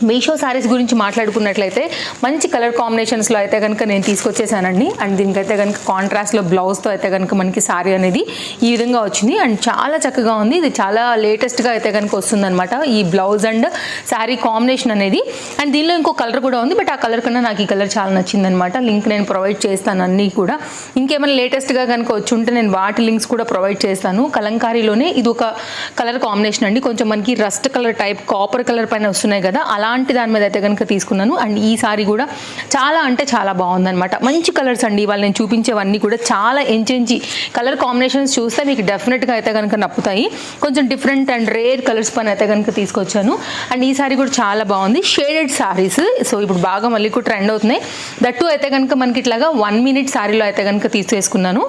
మీషో శారీస్ గురించి మాట్లాడుకున్నట్లయితే మంచి కలర్ కాంబినేషన్స్లో అయితే కనుక నేను తీసుకొచ్చేసానండి. అండ్ దీనికైతే కనుక కాంట్రాస్ట్లో బ్లౌజ్తో అయితే కనుక మనకి శారీ అనేది ఈ విధంగా వచ్చింది. అండ్ చాలా చక్కగా ఉంది. ఇది చాలా లేటెస్ట్గా అయితే కనుక వస్తుందన్నమాట ఈ బ్లౌజ్ అండ్ శారీ కాంబినేషన్ అనేది. అండ్ దీనిలో ఇంకో కలర్ కూడా ఉంది, బట్ ఆ కలర్ కన్నా నాకు ఈ కలర్ చాలా నచ్చిందనమాట. లింక్ నేను ప్రొవైడ్ చేస్తాను అన్నీ కూడా. ఇంకేమైనా లేటెస్ట్గా కనుక వచ్చి ఉంటే నేను వాటి లింక్స్ కూడా ప్రొవైడ్ చేస్తాను. కలంకారీలోనే ఇది ఒక కలర్ కాంబినేషన్ అండి. కొంచెం మనకి rust colour type copper colour పైన వస్తున్నాయి కదా, అలాంటి దాని మీద అయితే కనుక తీసుకున్నాను. అండ్ ఈ సారీ కూడా చాలా అంటే చాలా బాగుందన్నమాట. మంచి కలర్స్ అండి. ఇవాళ నేను చూపించేవన్నీ కూడా చాలా ఎంచి కలర్ కాంబినేషన్స్ చూస్తే మీకు డెఫినెట్గా అయితే కనుక నప్పుతాయి. కొంచెం డిఫరెంట్ అండ్ రేర్ కలర్స్ పైన అయితే కనుక తీసుకొచ్చాను. అండ్ ఈ సారీ కూడా చాలా బాగుంది. షేడెడ్ సారీస్ సో ఇప్పుడు బాగా మళ్ళీ కూడా ట్రెండ్ అవుతున్నాయి. దట్టు అయితే కనుక మనకి ఇట్లాగా 1 minute సారీలో అయితే కనుక తీసేసుకున్నాను.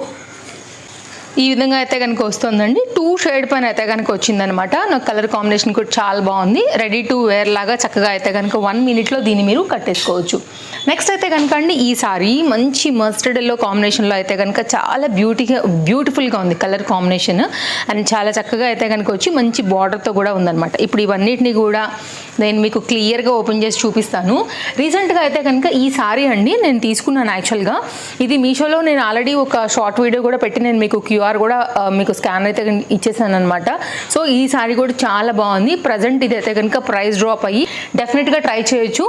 ఈ విధంగా అయితే కనుక వస్తుందండి. 2 షేడ్ పైన అయితే కనుక వచ్చిందనమాట. నాకు కలర్ కాంబినేషన్ కూడా చాలా బాగుంది. రెడీ టు వేర్ లాగా చక్కగా అయితే కనుక 1 minute దీన్ని మీరు కట్టేసుకోవచ్చు. నెక్స్ట్ అయితే కనుక అండి ఈ సారీ మంచి మస్టర్డ్ ఎల్లో కాంబినేషన్లో అయితే కనుక చాలా బ్యూటిఫుల్గా ఉంది కలర్ కాంబినేషన్. అండ్ చాలా చక్కగా అయితే కనుక వచ్చి మంచి బార్డర్తో కూడా ఉందన్నమాట. ఇప్పుడు ఇవన్నిటిని కూడా నేను మీకు క్లియర్గా ఓపెన్ చేసి చూపిస్తాను. రీసెంట్గా అయితే కనుక ఈ సారీ అండి నేను తీసుకున్నాను. యాక్చువల్గా ఇది మీషోలో నేను ఆల్రెడీ ఒక షార్ట్ వీడియో కూడా పెట్టి నేను మీకు క్యూఆర్ కూడా మీకు స్కాన్ అయితే ఇచ్చేసాను అనమాట. సో ఈ సారీ కూడా చాలా బాగుంది. ప్రజెంట్ ఇది అయితే కనుక ప్రైస్ డ్రాప్ అయ్యి డెఫినెట్గా ట్రై చేయొచ్చు.